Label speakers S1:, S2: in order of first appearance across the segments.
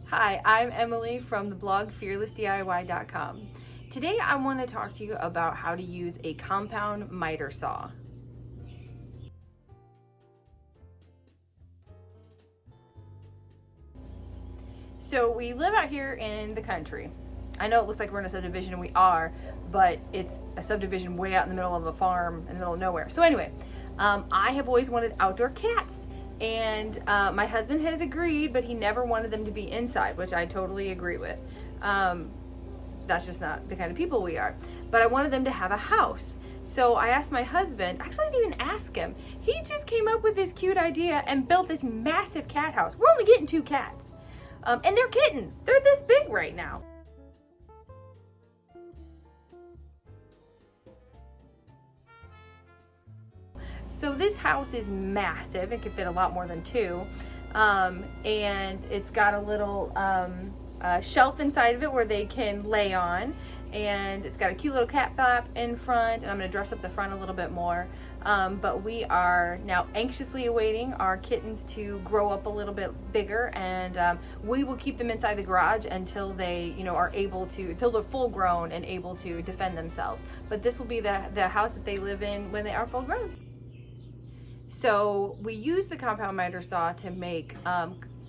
S1: Hi, I'm Emily from the blog fearlessdiy.com. Today I want to talk to you about how to use a compound miter saw. So we live out here in the country. I know it looks like we're in a subdivision, and we are, but it's a subdivision way out in the middle of a farm in the middle of nowhere. So anyway, I have always wanted outdoor cats. And my husband has agreed, but he never wanted them to be inside, which I totally agree with. That's just not the kind of people we are. But I wanted them to have a house. So I asked my husband, actually I didn't even ask him. He just came up with this cute idea and built this massive cat house. We're only getting 2 cats. And they're kittens. They're this big right now. So this house is massive. It can fit a lot more than 2. And it's got a little shelf inside of it where they can lay on. And it's got a cute little cat flap in front. And I'm going to dress up the front a little bit more. But we are now anxiously awaiting our kittens to grow up a little bit bigger. And we will keep them inside the garage until they, are able to, until they're full grown and able to defend themselves. But this will be the house that they live in when they are full grown. So we use the compound miter saw to make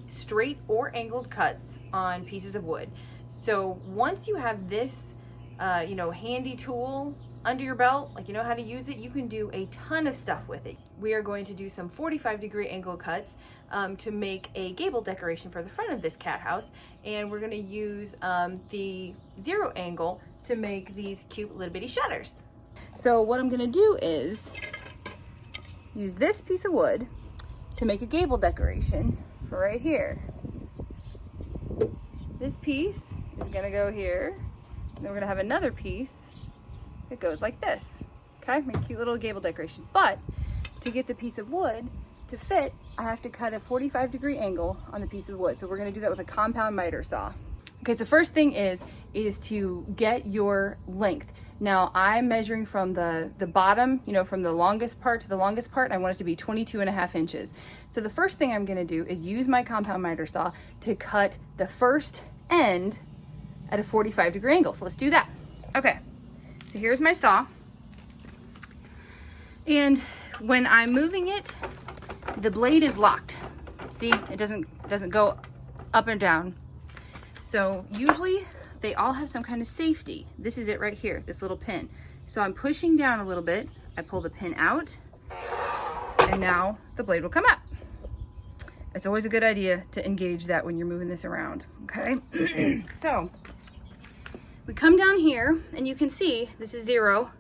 S1: straight or angled cuts on pieces of wood. So once you have this, handy tool under your belt, like you know how to use it, you can do a ton of stuff with it. We are going to do some 45-degree angle cuts to make a gable decoration for the front of this cat house. And we're going to use the 0 angle to make these cute little bitty shutters. So what I'm going to do is use this piece of wood to make a gable decoration for right here. This piece is gonna go here, and then we're gonna have another piece that goes like this. Okay, make a cute little gable decoration. But to get the piece of wood to fit, I have to cut a 45-degree angle on the piece of wood. So we're gonna do that with a compound miter saw. Okay, so first thing is to get your length. Now I'm measuring from the bottom, from the longest part to the longest part. I want it to be 22.5 inches. So the first thing I'm gonna do is use my compound miter saw to cut the first end at a 45-degree angle. So let's do that. Okay, so here's my saw. And when I'm moving it, the blade is locked. See, it doesn't go up and down. So usually they all have some kind of safety. This is it right here, this little pin. So I'm pushing down a little bit, I pull the pin out, and now the blade will come up. It's always a good idea to engage that when you're moving this around, okay? So we come down here and you can see this is 0,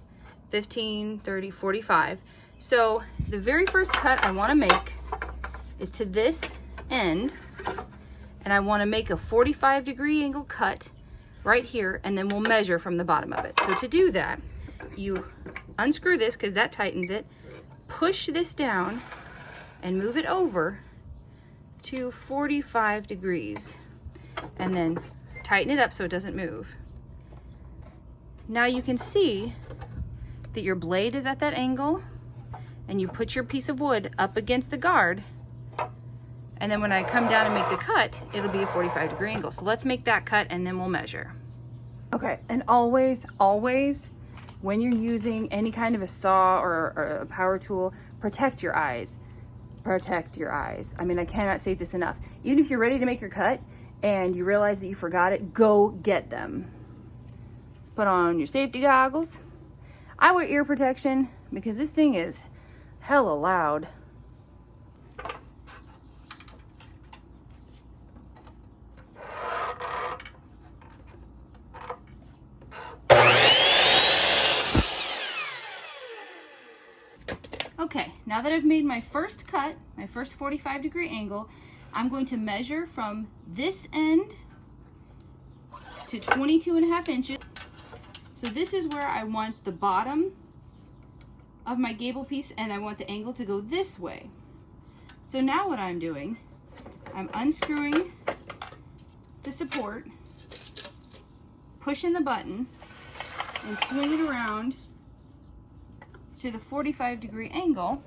S1: 15, 30, 45. So the very first cut I wanna make is to this end, and I wanna make a 45-degree angle cut right here, and then we'll measure from the bottom of it. So to do that, you unscrew this because that tightens it, push this down and move it over to 45 degrees, and then tighten it up so it doesn't move. Now you can see that your blade is at that angle, and you put your piece of wood up against the guard, and then when I come down and make the cut, it'll be a 45-degree angle. So let's make that cut and then we'll measure. Okay, and always, when you're using any kind of a saw or a power tool, protect your eyes. Protect your eyes. I mean, I cannot say this enough. Even if you're ready to make your cut and you realize that you forgot it, go get them. Put on your safety goggles. I wear ear protection because this thing is hella loud. Okay, now that I've made my first cut, my first 45-degree angle, I'm going to measure from this end to 22.5 inches. So this is where I want the bottom of my gable piece, and I want the angle to go this way. So now what I'm doing, I'm unscrewing the support, pushing the button, and swing it around to the 45-degree angle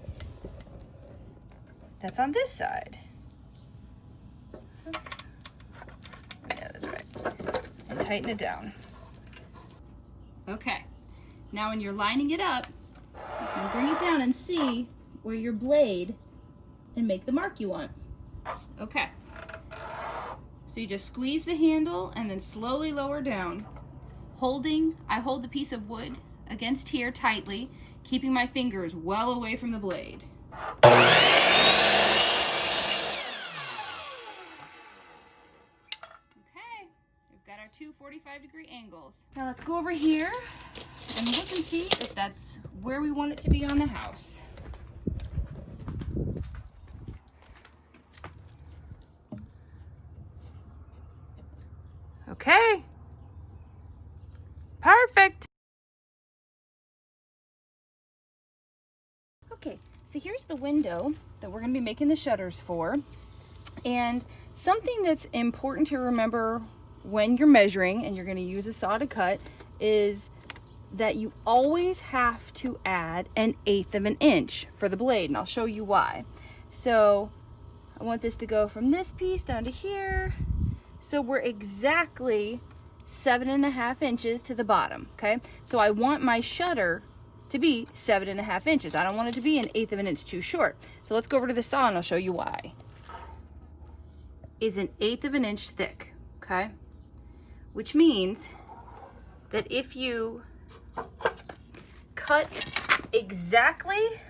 S1: that's on this side. Oops. tighten it down. Okay, now when you're lining it up, you can bring it down and see where your blade and make the mark you want. Okay, so you just squeeze the handle and then slowly lower down. I hold the piece of wood against here tightly, keeping my fingers well away from the blade. Got our two 45-degree angles. Now let's go over here and look and see if that's where we want it to be on the house. Okay. Perfect. Okay, so here's the window that we're going to be making the shutters for. And something that's important to remember when you're measuring and you're going to use a saw to cut is that you always have to add 1/8 of an inch for the blade, and I'll show you why. So I want this to go from this piece down to here, so we're exactly 7.5 inches to the bottom. Okay, so I want my shutter to be 7.5 inches. I don't want it to be 1/8 of an inch too short. So let's go over to the saw and I'll show you why. Is 1/8 of an inch thick. Okay, which means that if you cut exactly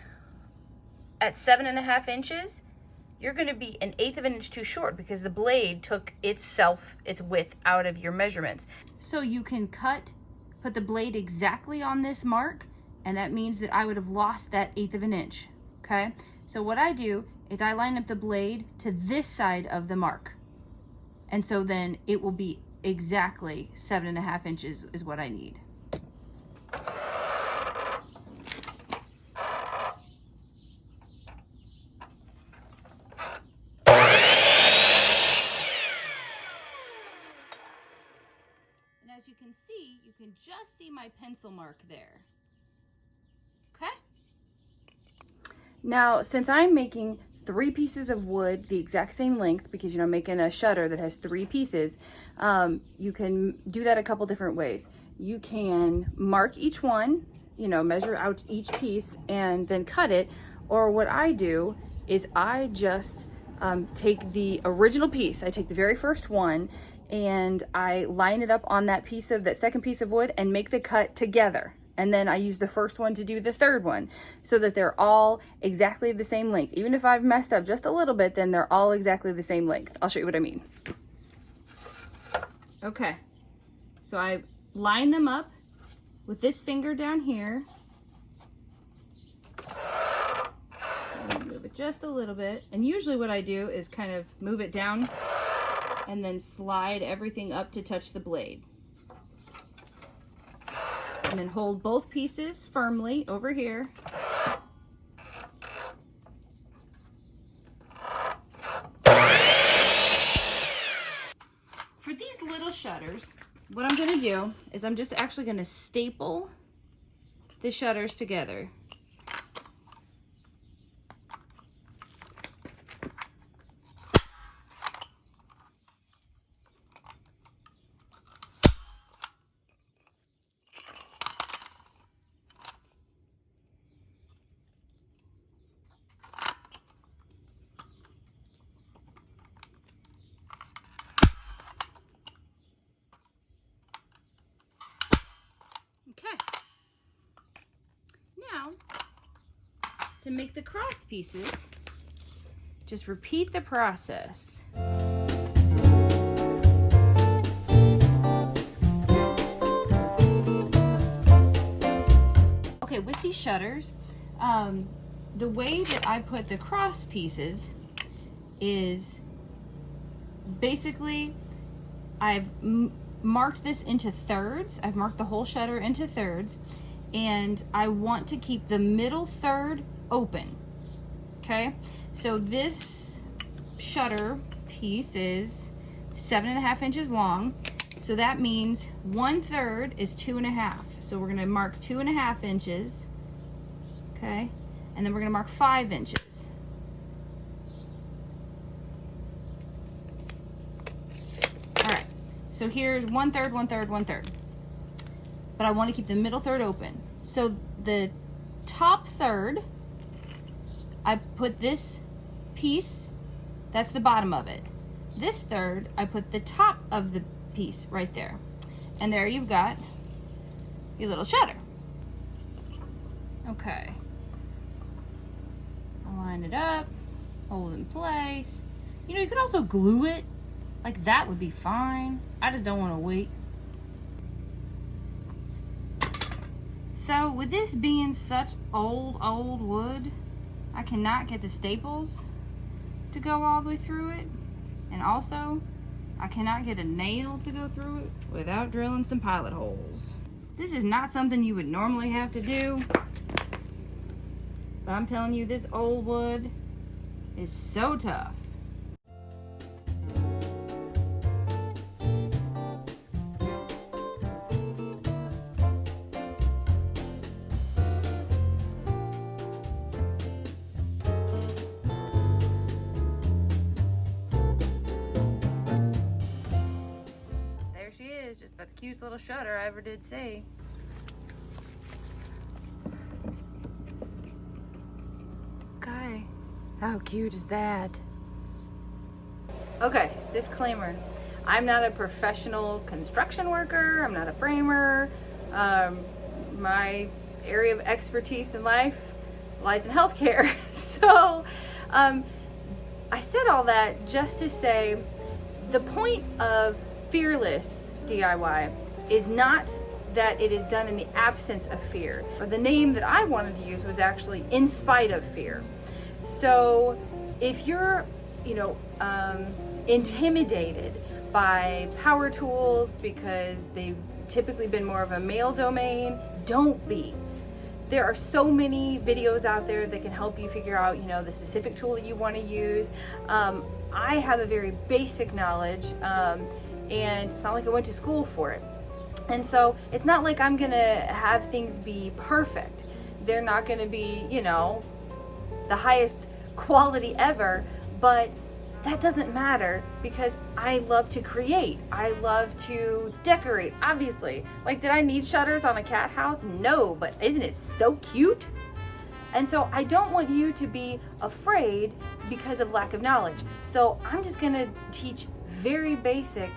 S1: at 7.5 inches, you're going to be 1/8 of an inch too short because the blade took its width out of your measurements. So you can put the blade exactly on this mark, and that means that I would have lost that 1/8 of an inch. Okay, so what I do is I line up the blade to this side of the mark, and so then it will be exactly 7.5 inches is what I need. And as you can see, you can just see my pencil mark there. Okay? Now, since I'm making 3 pieces of wood the exact same length, because I'm making a shutter that has 3 pieces, you can do that a couple different ways. You can mark each one, measure out each piece and then cut it. Or what I do is I just take the original piece. I take the very first one and I line it up on that second piece of wood and make the cut together. And then I use the first one to do the third one so that they're all exactly the same length. Even if I've messed up just a little bit, then they're all exactly the same length. I'll show you what I mean. Okay, so I line them up with this finger down here. Move it just a little bit. And usually what I do is kind of move it down and then slide everything up to touch the blade. And then hold both pieces firmly over here. For these little shutters, what I'm going to do is I'm just actually going to staple the shutters together. Okay, now to make the cross pieces, just repeat the process. Okay, with these shutters, the way that I put the cross pieces is basically I've marked this into thirds. I've marked the whole shutter into thirds, and I want to keep the middle third open. Okay, so this shutter piece is 7.5 inches long, so that means 1/3 is 2.5. So we're going to mark 2.5 inches. Okay, and then we're going to mark 5 inches. So here's 1/3, 1/3, 1/3. But I want to keep the middle third open. So the top third, I put this piece, that's the bottom of it. This third, I put the top of the piece right there. And there you've got your little shutter. Okay. I'll line it up, hold in place. You know, you could also glue it. Like that would be fine. I just don't want to wait. So with this being such old wood, I cannot get the staples to go all the way through it. And also, I cannot get a nail to go through it without drilling some pilot holes. This is not something you would normally have to do. But I'm telling you, this old wood is so tough. There she is, just about the cutest little shutter I ever did see. Okay, how cute is that? Okay, disclaimer. I'm not a professional construction worker. I'm not a framer. My area of expertise in life lies in healthcare. So I said all that just to say the point of fearless DIY is not that it is done in the absence of fear. But the name that I wanted to use was actually in spite of fear. So if you're, intimidated by power tools because they've typically been more of a male domain, don't be. There are so many videos out there that can help you figure out, the specific tool that you want to use. I have a very basic knowledge, and it's not like I went to school for it. And so it's not like I'm gonna have things be perfect. They're not gonna be, the highest quality ever, but that doesn't matter because I love to create. I love to decorate, obviously. Like, did I need shutters on a cat house? No, but isn't it so cute? And so I don't want you to be afraid because of lack of knowledge. So I'm just gonna teach very basic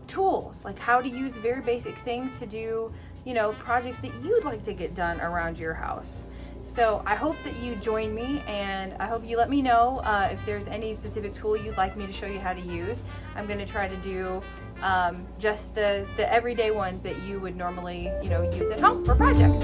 S1: tools, like how to use very basic things to do, projects that you'd like to get done around your house. So I hope that you join me, and I hope you let me know if there's any specific tool you'd like me to show you how to use. I'm going to try to do just the everyday ones that you would normally, use at home for projects.